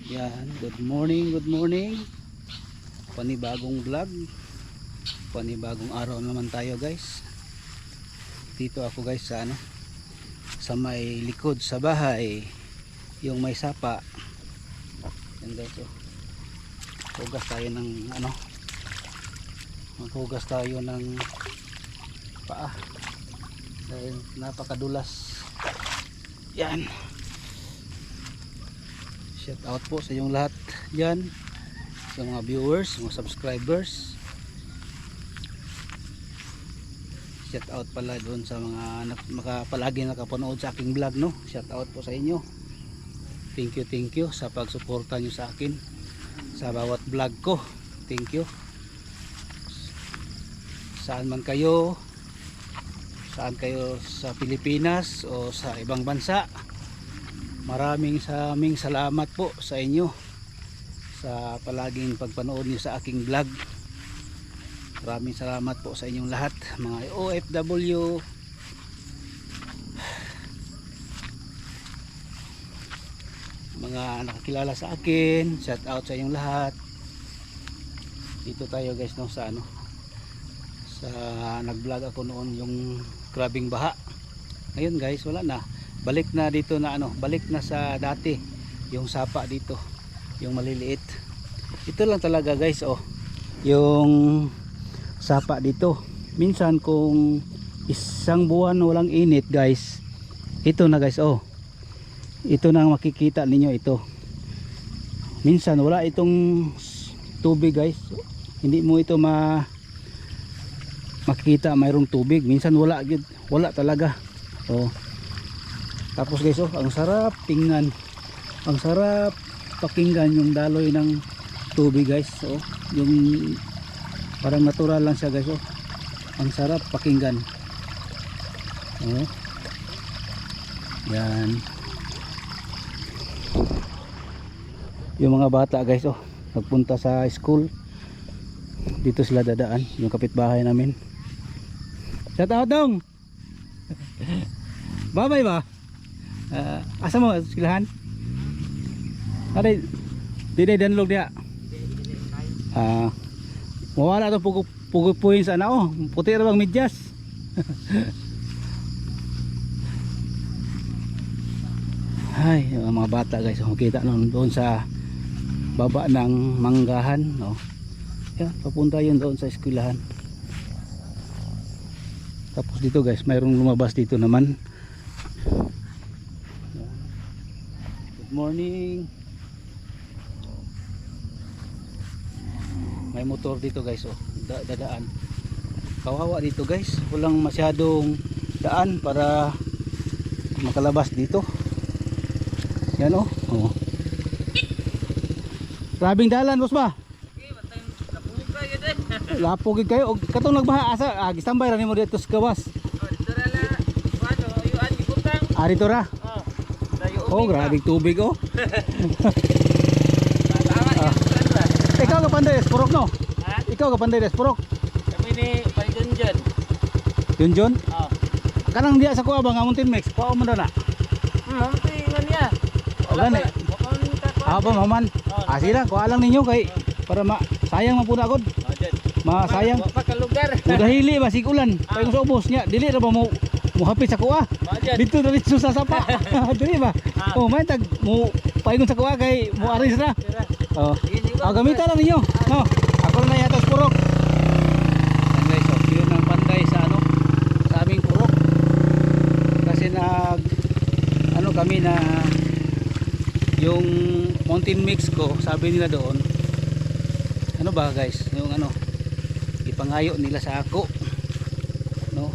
Yan, good morning, good morning. Panibagong vlog, panibagong araw naman tayo guys. Dito ako guys sa sa may likod sa bahay, yung may sapa. Yan guys, oh. Hugas tayo ng maghugas tayo ng paa dahil napakadulas. Yan. Shout out po sa inyong lahat dyan, sa mga viewers, mga subscribers. Shout out pala doon sa mga palagi nakapanood sa aking vlog, no? Shout out po sa inyo. Thank you sa pagsuporta nyo sa akin sa bawat vlog ko. Thank you. Saan man kayo, saan kayo sa Pilipinas o sa ibang bansa, maraming salamat po sa inyo sa palaging pagpanood niyo sa aking vlog. Maraming salamat po sa inyong lahat, mga OFW, mga nakakilala sa akin. Shout out sa inyong lahat. Dito tayo guys, no, sa sa nag-vlog ako noon, yung grabing baha. Ngayon guys, wala na. Balik na dito na balik na sa dati yung sapa dito, yung maliliit. Ito lang talaga guys, oh, yung sapa dito. Minsan kung isang buwan walang init guys, ito na guys, oh, ito na makikita ninyo. Ito minsan wala itong tubig guys, hindi mo ito makikita mayroong tubig. Minsan wala talaga. Oh, tapos guys, oh, ang sarap tingnan, ang sarap pakinggan yung daloy ng tubig guys. Oh, yung parang natural lang siya guys. Oh, ang sarap pakinggan. Oh, yan. Yung mga bata guys, oh, nagpunta sa school, dito sila dadaan, yung kapitbahay namin. Shout out dong. Babay ba? Asa mo silahan? Aday, di danlog dia. Mawala to pugupuin sa oh, puti ra bang medyas. Ay, yung mga bata guys, makita noon doon sa baba ng manggahan, no. Yan, papunta yun doon sa eskwelahan. Tapos dito guys, mayroong lumabas dito naman. Good morning. May motor dito guys, oh, dadaan. Kawawa dito guys, walang masyadong daan para makalabas dito. Yan, oh, oh. Grabing dalan boss ba? Lapog kayo og katong nagbaha asa gistambay ra nimo dito sa gawas. Dito ra la kuno uyuan gibutang. Dito ra. Oh, grabing tubig, oh. Ikaw ka panday des purok, no? Ha? Ikaw ka panday des purok. Kami ni Paljunjon. Junjon? Oh. Kanang dia sa kuha ba nga mountain mix? Kuha mo na. Mountain man ya. Wala ni. Ba maman? Sila kuha lang ninyo kay para sayang man pud agod. Sayang. Wa ka lugar. Udahili basig ulan. Payon sa ubos nya. Dili ra ba mo hapit sa kuha? Dito diretso sa sapa. Dili ba? Oh, may tag mo payon sa kuha kay mo aris ra. Oh. Gamitan lang ninyo. No. Ako na yata sa purok. Yan guys, oh, yun ang panday sa sa aming purok. Kasi kami na yung mountain mix ko, sabi nila doon, ba guys, yung ipangayo nila sa ako, no,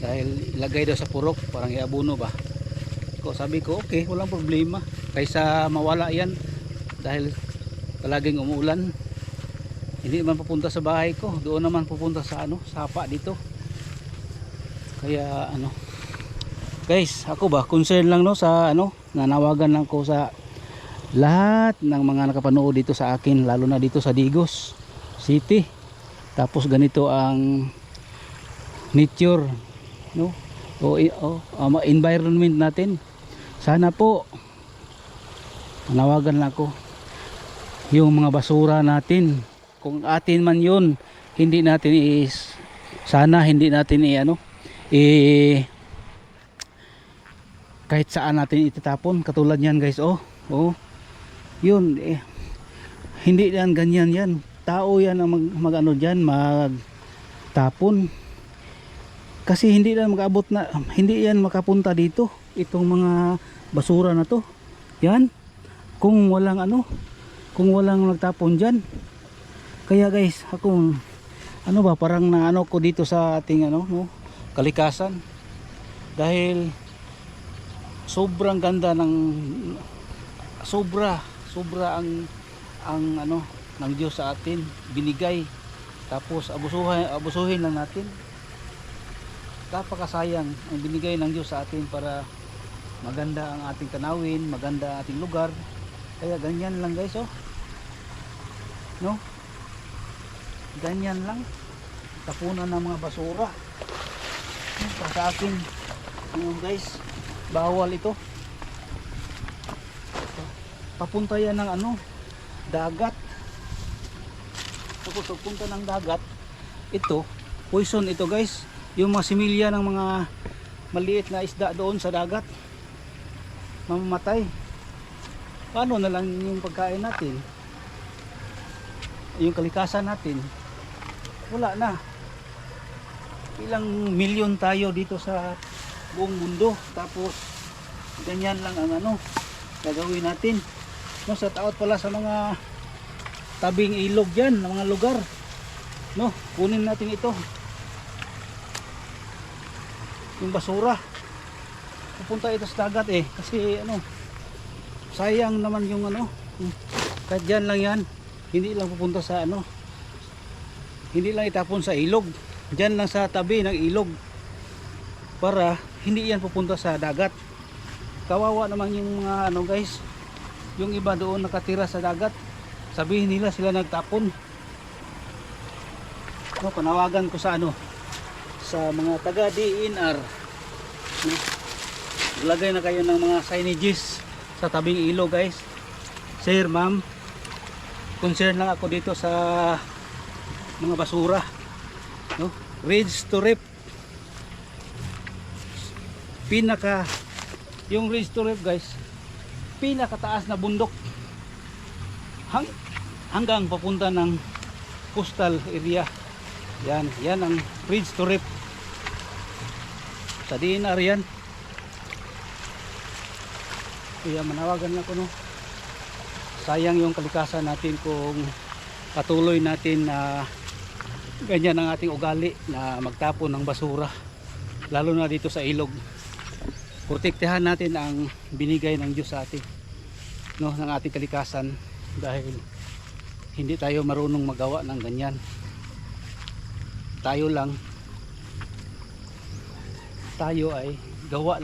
dahil ilagay daw sa purok, parang iabuno ba. Sabi ko okay, walang problema, kaysa mawala yan dahil palaging umuulan, hindi naman papunta sa bahay ko, doon naman pupunta sa sapa dito. Kaya guys, ako ba concern lang, no, sa nanawagan lang ko sa lahat ng mga nakapanood dito sa akin, lalo na dito sa Digos City. Tapos ganito ang nature, no, o environment natin. Sana po Manawagan lang ako. Yung mga basura natin, kung atin man yun, hindi natin sana hindi natin kahit saan natin itatapon. Katulad yan guys, yun, hindi yan ganyan yan. Tao yan ang mag dyan, magtapon. Kasi hindi yan hindi yan makapunta dito. Itong mga basura na to. Yan. Kung walang nagtapon dyan. Kaya guys, ako parang naano ko dito sa ating kalikasan. Dahil sobrang ganda sobra ang ng Diyos sa atin binigay, tapos abusuhin lang natin. Napakasayang ang binigay ng Diyos sa atin para maganda ang ating tanawin, maganda ang ating lugar. Kaya ganyan lang guys, ganyan lang, tapunan ng mga basura. Para sa akin guys, bawal ito. Papunta yan ng dagat. Tapos papunta ng dagat, ito poison ito guys. Yung mga similya ng mga maliit na isda doon sa dagat, mamamatay. Paano na lang yung pagkain natin, yung kalikasan natin? Wala na. Ilang milyon tayo dito sa buong mundo, tapos ganyan lang ang gagawin natin. Shout out pala sa mga tabing ilog dyan, ng mga lugar, kunin natin ito, yung basura. Pupunta ito sa dagat kasi sayang naman yung kahit dyan lang yan, hindi lang pupunta sa hindi lang itapon sa ilog, dyan lang sa tabi ng ilog, para hindi yan pupunta sa dagat. Kawawa naman yung mga guys, yung iba doon nakatira sa dagat, sabihin nila sila nagtapon. Panawagan ko sa sa mga taga DNR, lagay na kayo ng mga signages sa tabing ilog guys. Sir, ma'am, concern lang ako dito sa mga basura, Ridge to Rip. Yung Ridge to Rip guys, pinakataas na bundok hanggang papunta ng coastal area. Yan ang Ridge to Rip sa DNR yan. Kaya manawagan ako, sayang yung kalikasan natin kung patuloy natin na ganyan ang ating ugali na magtapon ng basura, lalo na dito sa ilog. Protektahan natin ang binigay ng Diyos sa atin, ng ating kalikasan, dahil hindi tayo marunong magawa ng ganyan. Tayo ay gawa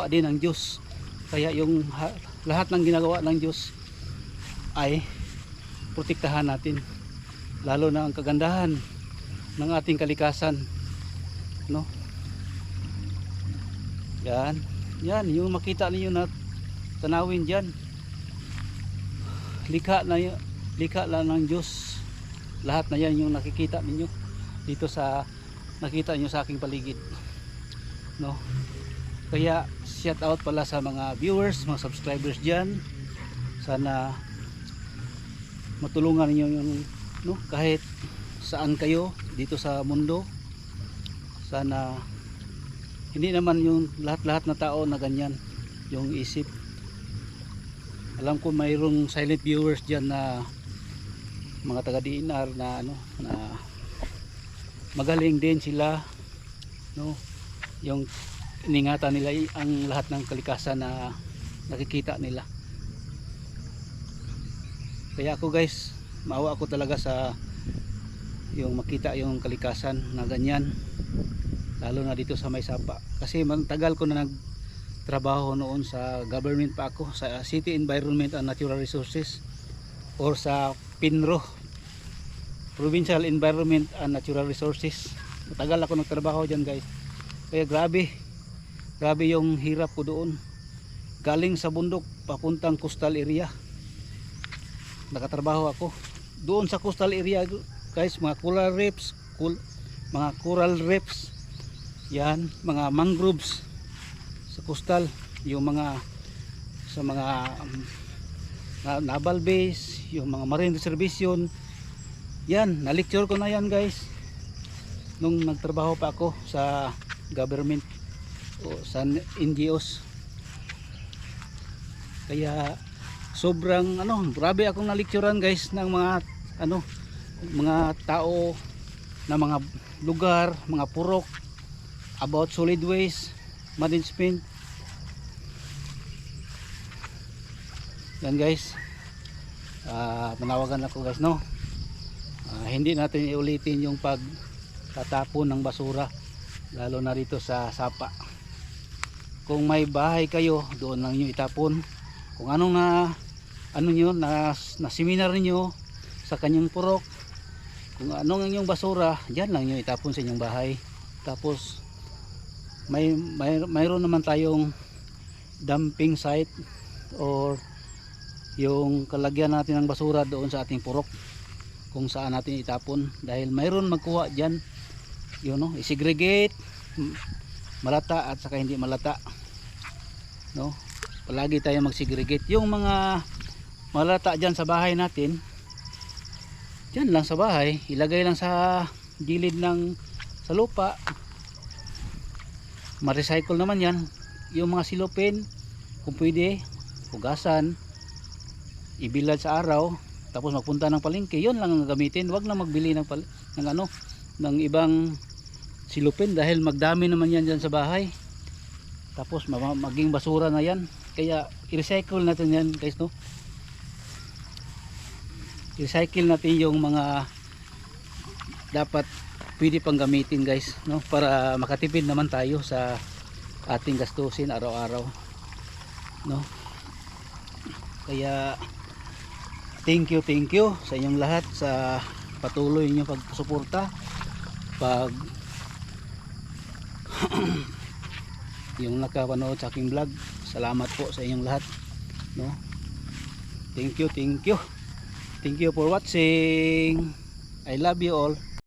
din ng Diyos. Kaya yung lahat ng ginagawa ng Diyos ay protektahan natin, lalo na ang kagandahan ng ating kalikasan, yan yung makita niyo na tanawin diyan, likha lang ng Diyos. Lahat na yan yung nakikita ninyo dito sa nakita niyo sa aking paligid, Kaya shout out pala sa mga viewers, mga subscribers diyan. Sana matulungan niyo yung kahit saan kayo dito sa mundo. Sana hindi naman yung lahat na tao na ganyan yung isip. Alam ko mayroong silent viewers diyan na mga taga DNR na na magaling din sila, yung iningatan nila ang lahat ng kalikasan na nakikita nila. Kaya ako guys, maawa ako talaga sa yung makita yung kalikasan na ganyan, lalo na dito sa May Sapa. Kasi tagal ko na nagtrabaho noon sa government pa ako, sa City Environment and Natural Resources, or sa PINRO, Provincial Environment and Natural Resources. Matagal ako nagtrabaho dyan guys. Kaya grabe yung hirap ko doon. galing sa bundok papuntang coastal area. Nakatrabaho ako doon sa coastal area guys, mga coral reefs, mga coral reefs yan, mga mangroves sa coastal, yung mga sa mga naval base, yung mga marine reservation yan, na-lecture ko na yan guys nung nagtrabaho pa ako sa government o sa NGOs. Kaya sobrang grabe akong na-lecturean guys ng mga mga tao na mga lugar, mga purok about solid waste management. Yan guys, manawagan ako guys, no, hindi natin iulitin yung pagtatapon ng basura, lalo na rito sa Sapa. Kung may bahay kayo, doon lang nyo itapon. Kung anong na seminar niyo sa kanyang purok, kung anong inyong basura, diyan lang nyo itapon sa inyong bahay. Tapos mayroon naman tayong dumping site or yung kalagyan natin ng basura doon sa ating purok kung saan natin itapon, dahil mayroon magkuha diyan, i-segregate malata at saka hindi malata, no. Palagi tayo mag-segregate yung mga malata diyan sa bahay natin, diyan lang sa bahay, ilagay lang sa gilid sa lupa, ma-recycle naman yan. Yung mga silopin, kung pwede, hugasan, ibilad sa araw, tapos magpunta ng palengke, yun lang ang gamitin. Wag na magbili ng ibang silupin, dahil magdami naman yan dyan sa bahay, tapos maging basura na yan. Kaya i-recycle natin yan guys, no. I-recycle natin yung mga dapat pwede pang gamitin guys, no, para makatipid naman tayo sa ating gastusin araw-araw, no. Kaya thank you sa inyong lahat sa patuloy ninyong pagsuporta, yung nakapanood sa aking vlog. Salamat po sa inyong lahat, no. Thank you for watching. I love you all.